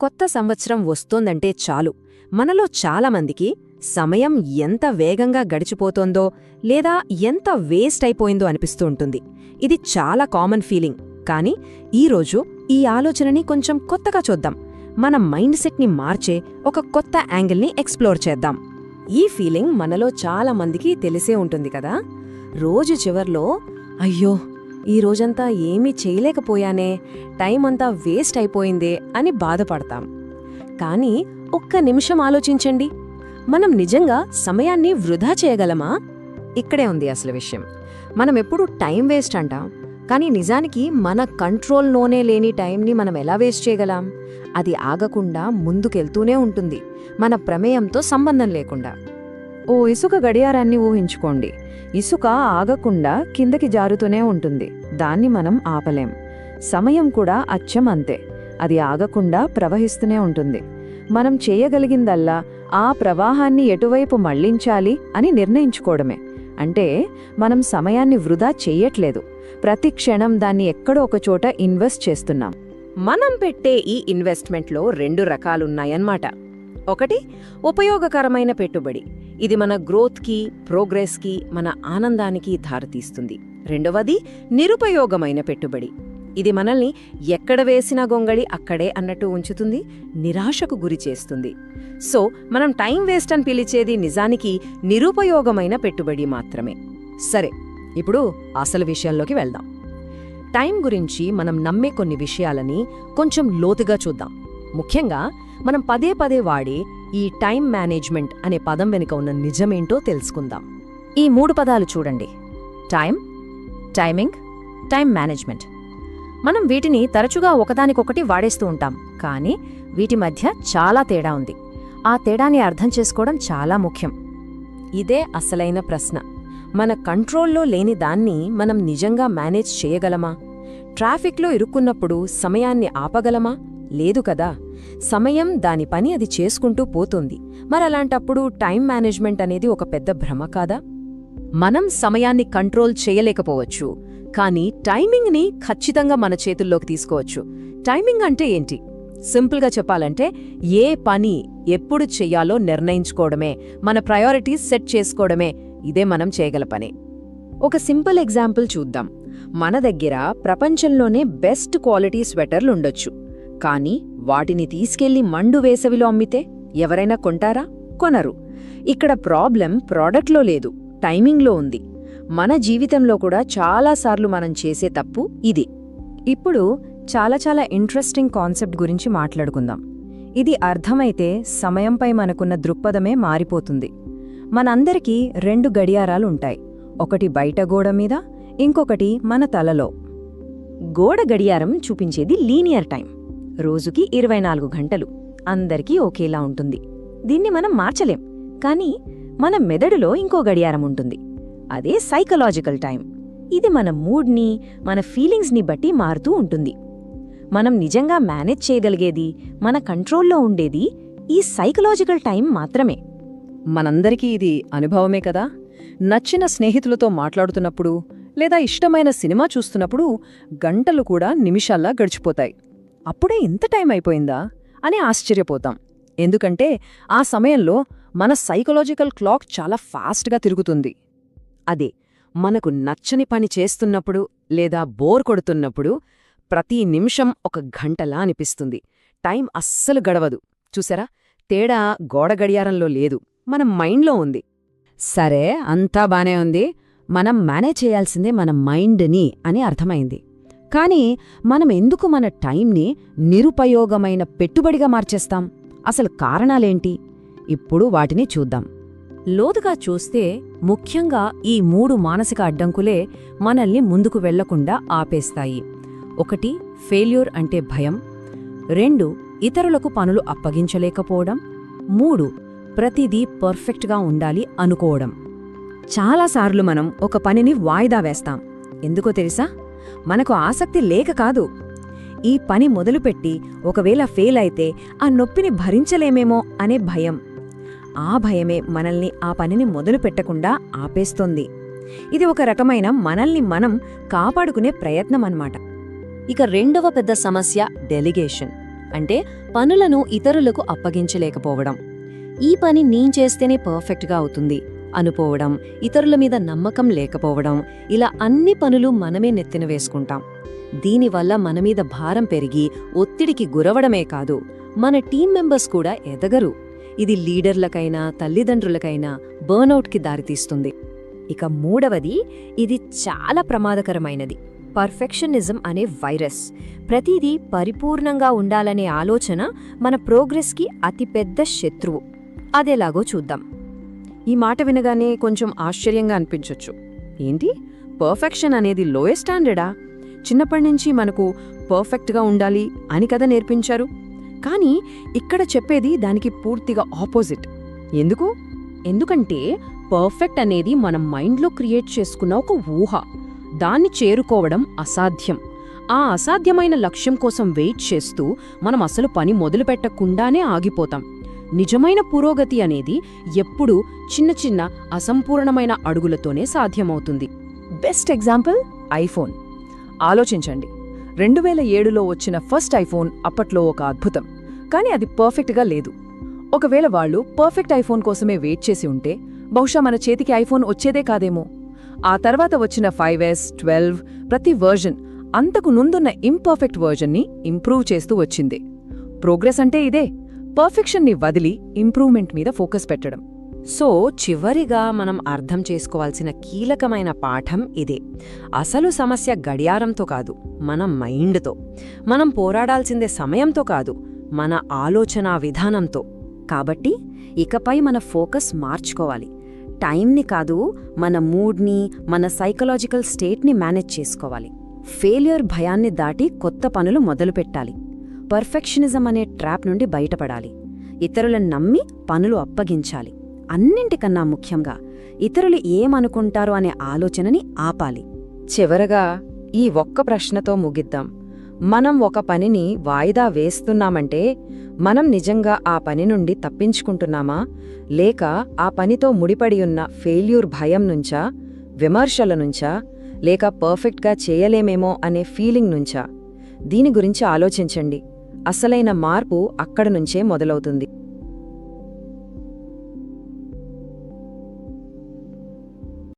కొత్త సంవత్సరం వస్తోందంటే చాలు మనలో చాలామందికి సమయం ఎంత వేగంగా గడిచిపోతోందో లేదా ఎంత వేస్ట్ అయిపోయిందో అనిపిస్తూ ఉంటుంది. ఇది చాలా కామన్ ఫీలింగ్. కానీ ఈరోజు ఈ ఆలోచనని కొంచెం కొత్తగా చూద్దాం. మన మైండ్ సెట్ని మార్చే ఒక కొత్త యాంగిల్ని ఎక్స్ప్లోర్ చేద్దాం. ఈ ఫీలింగ్ మనలో చాలా మందికి తెలిసే ఉంటుంది కదా. రోజు చివర్లో అయ్యో ఈ రోజంతా ఏమీ చేయలేకపోయానే, టైం అంతా వేస్ట్ అయిపోయిందే అని బాధపడతాం. కానీ ఒక్క నిమిషం ఆలోచించండి, మనం నిజంగా సమయాన్ని వృధా చేయగలమా? ఇక్కడే ఉంది అసలు విషయం. మనం ఎప్పుడూ టైం వేస్ట్ అంటాం, కానీ నిజానికి మన కంట్రోల్లోనే లేని టైంని మనం ఎలా వేస్ట్ చేయగలం? అది ఆగకుండా ముందుకెళ్తూనే ఉంటుంది, మన ప్రమేయంతో సంబంధం లేకుండా. ఓ ఇసుక గడియారాన్ని ఊహించుకోండి. ఇసుక ఆగకుండా కిందకి జారుతూనే ఉంటుంది, దాన్ని మనం ఆపలేం. సమయం కూడా అచ్చం అంతే, అది ఆగకుండా ప్రవహిస్తూనే ఉంటుంది. మనం చేయగలిగిందల్లా ఆ ప్రవాహాన్ని ఎటువైపు మళ్లించాలి అని నిర్ణయించుకోవడమే. అంటే మనం సమయాన్ని వృధా చెయ్యట్లేదు, ప్రతి క్షణం దాన్ని ఎక్కడో ఒకచోట ఇన్వెస్ట్ చేస్తున్నాం. మనం పెట్టే ఈ ఇన్వెస్ట్మెంట్లో 2 రకాలున్నాయన్నమాట. ఒకటి ఉపయోగకరమైన పెట్టుబడి, ఇది మన గ్రోత్కి, ప్రోగ్రెస్కి, మన ఆనందానికి దారితీస్తుంది. రెండవది నిరుపయోగమైన పెట్టుబడి, ఇది మనల్ని ఎక్కడ వేసిన గొంగళి అక్కడే అన్నట్టు ఉంచుతుంది, నిరాశకు గురి చేస్తుంది. సో మనం టైం వేస్ట్ అని పిలిచేది నిజానికి నిరుపయోగమైన పెట్టుబడి మాత్రమే. సరే, ఇప్పుడు అసలు విషయంలోకి వెళ్దాం. టైం గురించి మనం నమ్మే కొన్ని విషయాలని కొంచెం లోతుగా చూద్దాం. ముఖ్యంగా మనం పదే పదే వాడే ఈ టైం మేనేజ్మెంట్ అనే పదం వెనుక ఉన్న నిజమేంటో తెలుసుకుందాం. ఈ 3 పదాలు చూడండి: టైం, టైమింగ్, టైం మేనేజ్మెంట్. మనం వీటిని తరచుగా ఒకదానికొకటి వాడేస్తూ ఉంటాం, కానీ వీటి మధ్య చాలా తేడా ఉంది. ఆ తేడాని అర్థం చేసుకోవడం చాలా ముఖ్యం. ఇదే అసలైన ప్రశ్న. మన కంట్రోల్లో లేని దాన్ని మనం నిజంగా మేనేజ్ చేయగలమా? ట్రాఫిక్లో ఇరుక్కున్నప్పుడు సమయాన్ని ఆపగలమా? లేదు కదా. సమయం దాని పని అది చేసుకుంటూ పోతుంది. మరలాంటప్పుడు టైం మేనేజ్మెంట్ అనేది ఒక పెద్ద భ్రమ కాదా? మనం సమయాన్ని కంట్రోల్ చేయలేకపోవచ్చు, కానీ టైమింగ్ని ఖచ్చితంగా మన చేతుల్లోకి తీసుకోవచ్చు. టైమింగ్ అంటే ఏంటి? సింపుల్గా చెప్పాలంటే ఏ పని ఎప్పుడు చెయ్యాలో నిర్ణయించుకోవడమే, మన ప్రయారిటీస్ సెట్ చేసుకోవడమే. ఇదే మనం చేయగల పని. ఒక సింపుల్ ఎగ్జాంపుల్ చూద్దాం. మన దగ్గర ప్రపంచంలోనే బెస్ట్ క్వాలిటీ స్వెటర్లుండొచ్చు, కానీ వాటిని తీసుకెళ్లి మండు వేసవిలో అమ్మితే ఎవరైనా కొంటారా? కొనరు. ఇక్కడ ప్రాబ్లం ప్రోడక్ట్లో లేదు, టైమింగ్లో ఉంది. మన జీవితంలో కూడా చాలాసార్లు మనం చేసే తప్పు ఇది. ఇప్పుడు చాలా ఇంట్రెస్టింగ్ కాన్సెప్ట్ గురించి మాట్లాడుకుందాం. ఇది అర్థమైతే సమయంపై మనకున్న దృక్పథమే మారిపోతుంది. మనందరికీ 2 గడియారాలుంటాయి, ఒకటి బయట గోడ మీద, ఇంకొకటి మన తలలో. గోడ గడియారం చూపించేది లీనియర్ టైం, రోజుకి 24 గంటలు, అందరికీ ఒకేలా ఉంటుంది. దీన్ని మనం మార్చలేం. కానీ మన మెదడులో ఇంకో గడియారం ఉంటుంది, అదే సైకలాజికల్ టైం. ఇది మన మూడ్ని, మన ఫీలింగ్స్ని బట్టి మారుతూ ఉంటుంది. మనం నిజంగా మేనేజ్ చేయగలిగేది, మన కంట్రోల్లో ఉండేది ఈ సైకలాజికల్ టైం మాత్రమే. మనందరికీ ఇది అనుభవమే కదా. నచ్చిన స్నేహితులతో మాట్లాడుతున్నప్పుడు లేదా ఇష్టమైన సినిమా చూస్తున్నప్పుడు గంటలు కూడా నిమిషాల్లా గడిచిపోతాయి. అప్పుడే ఇంత టైం అయిపోయిందా అని ఆశ్చర్యపోతాం. ఎందుకంటే ఆ సమయంలో మన సైకలాజికల్ క్లాక్ చాలా ఫాస్ట్గా తిరుగుతుంది. అదే మనకు నచ్చని పని చేస్తున్నప్పుడు లేదా బోర్ కొడుతున్నప్పుడు ప్రతి నిమిషం ఒక గంటలా అనిపిస్తుంది. టైం అస్సలు గడవదు. చూసారా, తేడా గోడ గడియారంలో లేదు, మన మైండ్లో ఉంది. సరే, అంతా బానే ఉంది, మనం మేనేజ్ చేయాల్సిందే మన మైండ్ని అని అర్థమైంది. కానీ మనం ఎందుకు మన టైంని నిరుపయోగమైన పెట్టుబడిగా మార్చేస్తాం? అసలు కారణాలేంటి? ఇప్పుడు వాటిని చూద్దాం. లోతుగా చూస్తే ముఖ్యంగా ఈ 3 మానసిక అడ్డంకులే మనల్ని ముందుకు వెళ్లకుండా ఆపేస్తాయి. 1 ఫెయిల్యూర్ అంటే భయం, 2 ఇతరులకు పనులు అప్పగించలేకపోవడం, 3 ప్రతిదీ పర్ఫెక్ట్గా ఉండాలి అనుకోవడం. చాలాసార్లు మనం ఒక పనిని వాయిదా వేస్తాం. ఎందుకో తెలుసా? మనకు ఆసక్తి లేక కాదు. ఈ పని మొదలుపెట్టి ఒకవేళ ఫెయిల్ అయితే ఆ నొప్పిని భరించలేమేమో అనే భయం. ఆ భయమే మనల్ని ఆ పనిని మొదలుపెట్టకుండా ఆపేస్తోంది. ఇది ఒక రకమైన మనల్ని మనం కాపాడుకునే ప్రయత్నం అన్నమాట. ఇక రెండవ పెద్ద సమస్య డెలిగేషన్, అంటే పనులను ఇతరులకు అప్పగించలేకపోవడం. ఈ పని నేను చేస్తేనే పర్ఫెక్ట్గా అవుతుంది అనుకోవడం, ఇతరుల మీద నమ్మకం లేకపోవడం, ఇలా అన్ని పనులు మనమే నెత్తిన వేసుకుంటాం. దీనివల్ల మనమీద భారం పెరిగి ఒత్తిడికి గురవడమే కాదు, మన టీం మెంబర్స్ కూడా ఎదగరు. ఇది లీడర్లకైనా తల్లిదండ్రులకైనా బర్నౌట్కి దారితీస్తుంది. ఇక మూడవది, ఇది చాలా ప్రమాదకరమైనది, పర్ఫెక్షనిజం అనే వైరస్. ప్రతిదీ పరిపూర్ణంగా ఉండాలనే ఆలోచన మన ప్రోగ్రెస్కి అతిపెద్ద శత్రువు. అదెలాగో చూద్దాం. ఈ మాట వినగానే కొంచెం ఆశ్చర్యంగా అనిపించొచ్చు. ఏంటి, పర్ఫెక్షన్ అనేది లోయెస్ట్ స్టాండర్డా? చిన్నప్పటినుంచి మనకు పర్ఫెక్ట్గా ఉండాలి అని కదా నేర్పించారు. కానీ ఇక్కడ చెప్పేది దానికి పూర్తిగా ఆపోజిట్. ఎందుకంటే పర్ఫెక్ట్ అనేది మనం మైండ్లో క్రియేట్ చేసుకున్న ఒక ఊహ. దాన్ని చేరుకోవడం అసాధ్యం. ఆ అసాధ్యమైన లక్ష్యం కోసం వెయిట్ చేస్తూ మనం అసలు పని మొదలుపెట్టకుండానే ఆగిపోతాం. నిజమైన పురోగతి అనేది ఎప్పుడూ చిన్న చిన్న అసంపూర్ణమైన అడుగులతోనే సాధ్యమవుతుంది. Best example iPhone. ఆలోచించండి, 2007లో వచ్చిన ఫస్ట్ ఐఫోన్ అప్పట్లో ఒక అద్భుతం. కానీ అది పర్ఫెక్ట్గా లేదు. ఒకవేళ వాళ్ళు పర్ఫెక్ట్ ఐఫోన్ కోసమే వెయిట్ చేసి ఉంటే బహుశా మన చేతికి ఐఫోన్ వచ్చేదే కాదేమో. ఆ తర్వాత వచ్చిన 5S, 12 ప్రతి వర్జన్ అంతకు ముందున్న ఇంపర్ఫెక్ట్ వర్జన్ని ఇంప్రూవ్ చేస్తూ వచ్చింది. ప్రోగ్రెస్ అంటే ఇదే, పర్ఫెక్షన్ని వదిలి ఇంప్రూవ్మెంట్ మీద ఫోకస్ పెట్టడం. సో చివరిగా మనం అర్థం చేసుకోవాల్సిన కీలకమైన పాఠం ఇదే. అసలు సమస్య గడియారంతో కాదు, మన మైండ్తో. మనం పోరాడాల్సిందే సమయంతో కాదు, మన ఆలోచనా విధానంతో. కాబట్టి ఇకపై మన ఫోకస్ మార్చుకోవాలి. టైంని కాదు, మన మూడ్ని, మన సైకలాజికల్ స్టేట్ని మేనేజ్ చేసుకోవాలి. ఫెయిల్యూర్ భయాన్ని దాటి కొత్త పనులు మొదలుపెట్టాలి. పర్ఫెక్షనిజం అనే ట్రాప్ నుండి బయటపడాలి. ఇతరులను నమ్మి పనులు అప్పగించాలి. అన్నింటికన్నా ముఖ్యంగా ఇతరులు ఏమనుకుంటారో అనే ఆలోచనని ఆపాలి. చివరగా ఈ ఒక్క ప్రశ్నతో ముగిద్దాం. మనం ఒక పనిని వాయిదా వేస్తున్నామంటే మనం నిజంగా ఆ పని నుండి తప్పించుకుంటున్నామా, లేక ఆ పనితో ముడిపడి ఉన్న ఫెయిల్యూర్ భయం నుంచా, విమర్శల నుంచా, లేక పర్ఫెక్ట్గా చేయలేమేమో అనే ఫీలింగ్ నుంచా? దీని గురించి ఆలోచించండి. అసలైన మార్పు అక్కడ నుంచే మొదలవుతుంది.